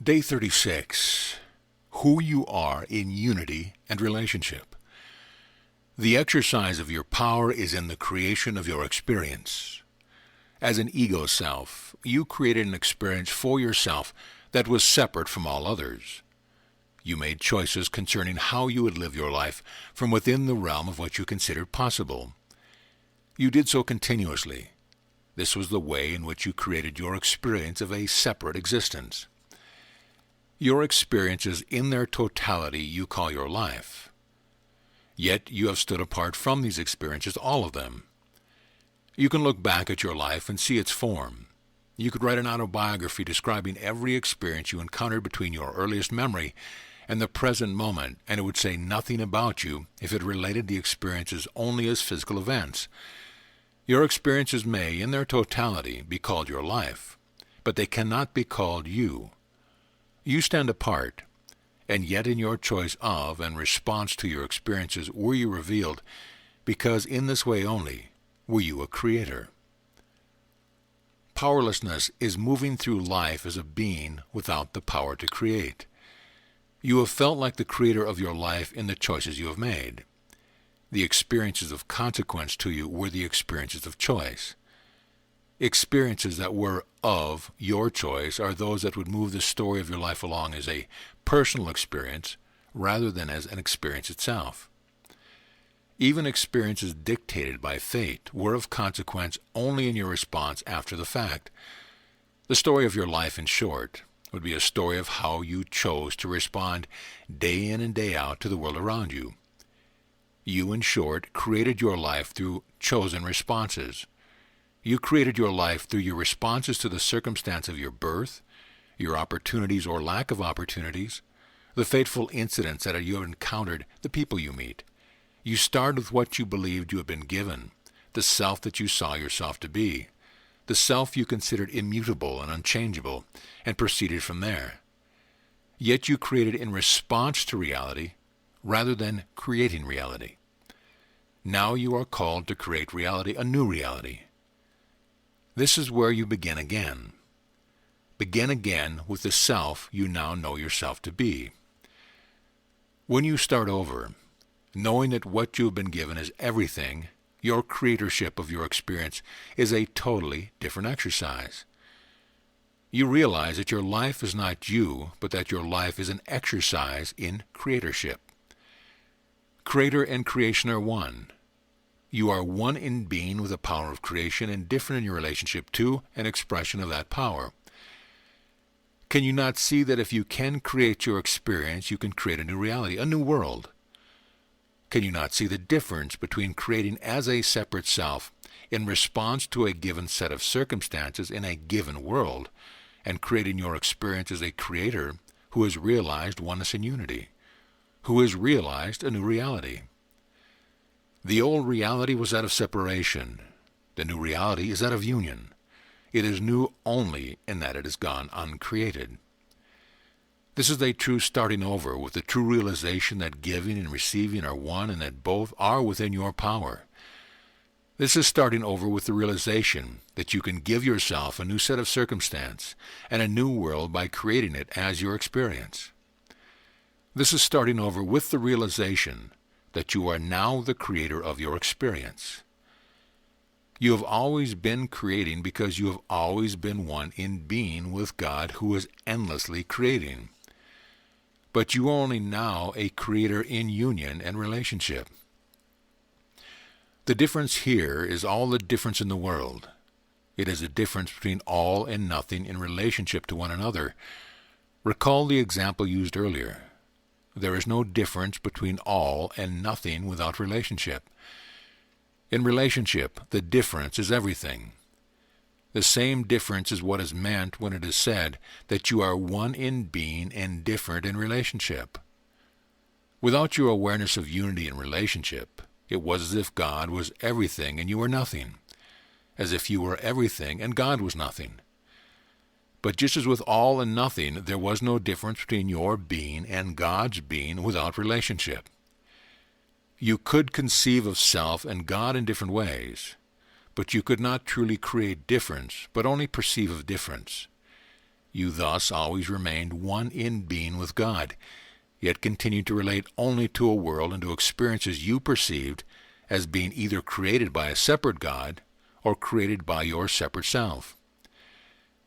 Day 36. Who you are in unity and relationship. The exercise of your power is in the creation of your experience. As an ego self, you created an experience for yourself that was separate from all others. You made choices concerning how you would live your life from within the realm of what you considered possible. You did so continuously. This was the way in which you created your experience of a separate existence. Your experiences in their totality you call your life. Yet you have stood apart from these experiences, all of them. You can look back at your life and see its form. You could write an autobiography describing every experience you encountered between your earliest memory and the present moment, and it would say nothing about you if it related the experiences only as physical events. Your experiences may, in their totality, be called your life, but they cannot be called you. You stand apart, and yet in your choice of and response to your experiences were you revealed, because in this way only were you a creator. Powerlessness is moving through life as a being without the power to create. You have felt like the creator of your life in the choices you have made. The experiences of consequence to you were the experiences of choice. Experiences that were of your choice are those that would move the story of your life along as a personal experience rather than as an experience itself. Even experiences dictated by fate were of consequence only in your response after the fact. The story of your life, in short, would be a story of how you chose to respond day in and day out to the world around you. You, in short, created your life through chosen responses. You created your life through your responses to the circumstance of your birth, your opportunities or lack of opportunities, the fateful incidents that you have encountered, the people you meet. You started with what you believed you had been given, the self that you saw yourself to be, the self you considered immutable and unchangeable, and proceeded from there. Yet you created in response to reality rather than creating reality. Now you are called to create reality, a new reality. This is where you begin again. Begin again with the self you now know yourself to be. When you start over, knowing that what you have been given is everything, your creatorship of your experience is a totally different exercise. You realize that your life is not you, but that your life is an exercise in creatorship. Creator and creation are one. You are one in being with the power of creation and different in your relationship to an expression of that power. Can you not see that if you can create your experience, you can create a new reality, a new world? Can you not see the difference between creating as a separate self in response to a given set of circumstances in a given world, and creating your experience as a creator who has realized oneness and unity, who has realized a new reality? The old reality was that of separation. The new reality is that of union. It is new only in that it has gone uncreated. This is a true starting over with the true realization that giving and receiving are one and that both are within your power. This is starting over with the realization that you can give yourself a new set of circumstance and a new world by creating it as your experience. This is starting over with the realization that you are now the creator of your experience. You have always been creating because you have always been one in being with God who is endlessly creating. But you are only now a creator in union and relationship. The difference here is all the difference in the world. It is a difference between all and nothing in relationship to one another. Recall the example used earlier. There is no difference between all and nothing without relationship. In relationship, the difference is everything. The same difference is what is meant when it is said that you are one in being and different in relationship. Without your awareness of unity in relationship, it was as if God was everything and you were nothing, as if you were everything and God was nothing. But just as with all and nothing, there was no difference between your being and God's being without relationship. You could conceive of self and God in different ways, but you could not truly create difference, but only perceive of difference. You thus always remained one in being with God, yet continued to relate only to a world and to experiences you perceived as being either created by a separate God or created by your separate self.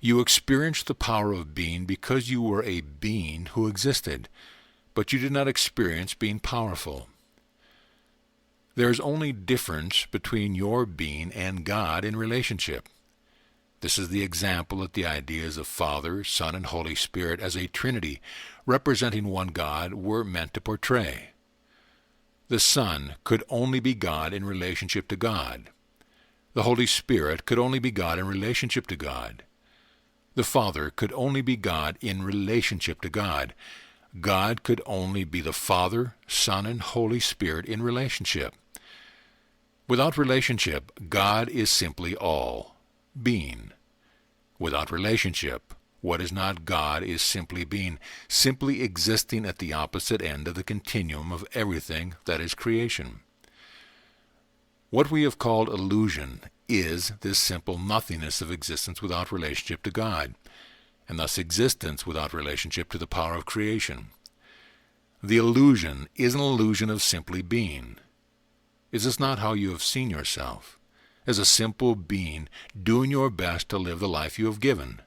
You experienced the power of being because you were a being who existed, but you did not experience being powerful. There is only difference between your being and God in relationship. This is the example that the ideas of Father, Son, and Holy Spirit as a Trinity representing one God were meant to portray. The Son could only be God in relationship to God. The Holy Spirit could only be God in relationship to God. The Father could only be God in relationship to God. God could only be the Father, Son, and Holy Spirit in relationship. Without relationship, God is simply all, being. Without relationship, what is not God is simply being, simply existing at the opposite end of the continuum of everything that is creation. What we have called illusion is this simple nothingness of existence without relationship to God, and thus existence without relationship to the power of creation. The illusion is an illusion of simply being. Is this not how you have seen yourself? As a simple being doing your best to live the life you have given.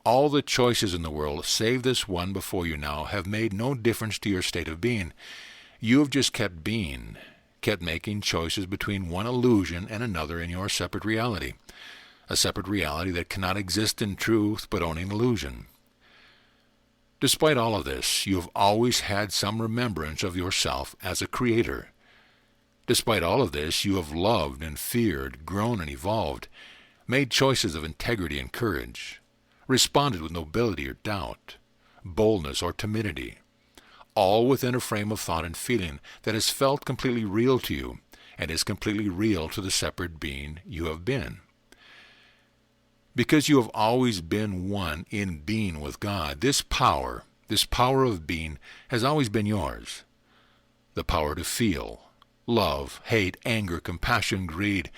All the choices in the world, save this one before you now, have made no difference to your state of being. You have just kept being, kept making choices between one illusion and another in your separate reality, a separate reality that cannot exist in truth but only in illusion. Despite all of this, you have always had some remembrance of yourself as a creator. Despite all of this, you have loved and feared, grown and evolved, made choices of integrity and courage, responded with nobility or doubt, boldness or timidity, all within a frame of thought and feeling that has felt completely real to you and is completely real to the separate being you have been. Because you have always been one in being with God, this power of being has always been yours. The power to feel, love, hate, anger, compassion, greed,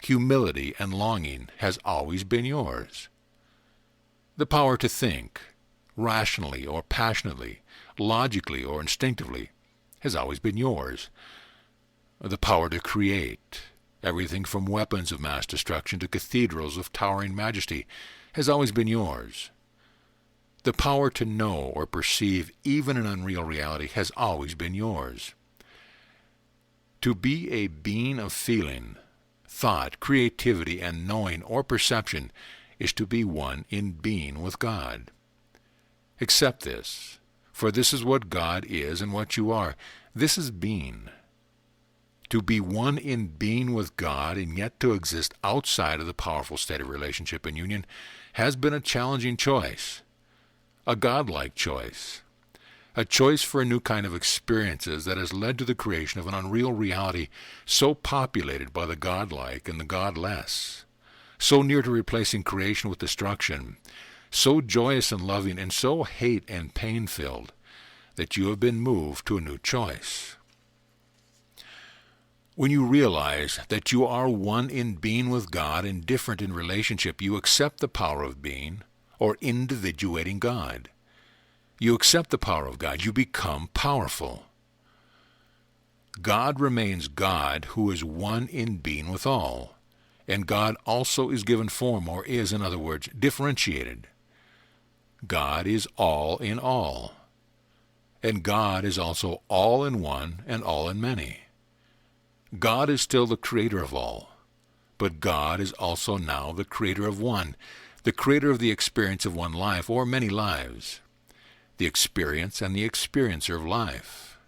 humility, and longing has always been yours. The power to think, rationally or passionately, logically or instinctively, has always been yours. The power to create, everything from weapons of mass destruction to cathedrals of towering majesty, has always been yours. The power to know or perceive even an unreal reality has always been yours. To be a being of feeling, thought, creativity, and knowing or perception is to be one in being with God. Accept this, for this is what God is and what you are. This is being. To be one in being with God and yet to exist outside of the powerful state of relationship and union has been a challenging choice, a godlike choice. A choice for a new kind of experiences that has led to the creation of an unreal reality so populated by the godlike and the godless, so near to replacing creation with destruction, so joyous and loving and so hate and pain-filled that you have been moved to a new choice. When you realize that you are one in being with God and different in relationship, you accept the power of being, or individuating God. You accept the power of God. You become powerful. God remains God who is one in being with all, and God also is given form, or is, in other words, differentiated. God is all in all, and God is also all in one and all in many. God is still the creator of all, but God is also now the creator of one, the creator of the experience of one life or many lives, the experience and the experiencer of life.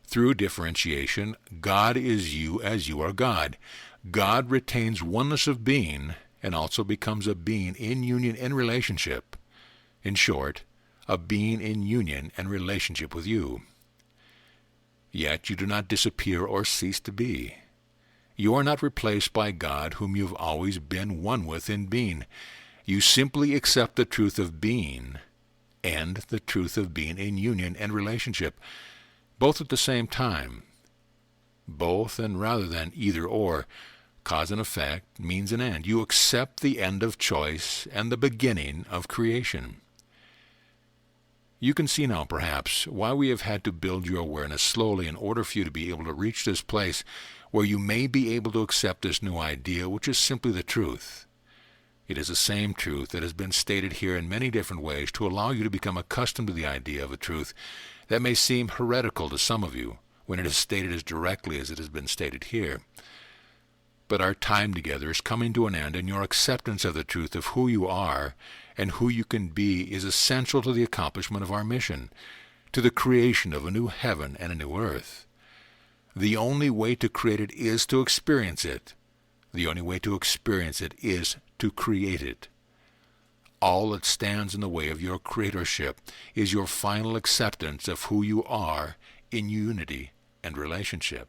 Through differentiation, God is you as you are God. God retains oneness of being and also becomes a being in union and relationship. In short, a being in union and relationship with you. Yet you do not disappear or cease to be. You are not replaced by God whom you have always been one with in being. You simply accept the truth of being and the truth of being in union and relationship, both at the same time. Both, and rather than either or, Cause and effect, means and end. You accept the end of choice and the beginning of creation. You can see now, perhaps, why we have had to build your awareness slowly in order for you to be able to reach this place where you may be able to accept this new idea, which is simply the truth. It is the same truth that has been stated here in many different ways to allow you to become accustomed to the idea of a truth that may seem heretical to some of you when it is stated as directly as it has been stated here. But our time together is coming to an end, and your acceptance of the truth of who you are and who you can be is essential to the accomplishment of our mission, to the creation of a new heaven and a new earth. The only way to create it is to experience it. The only way to experience it is to create it. All that stands in the way of your creatorship is your final acceptance of who you are in unity and relationship.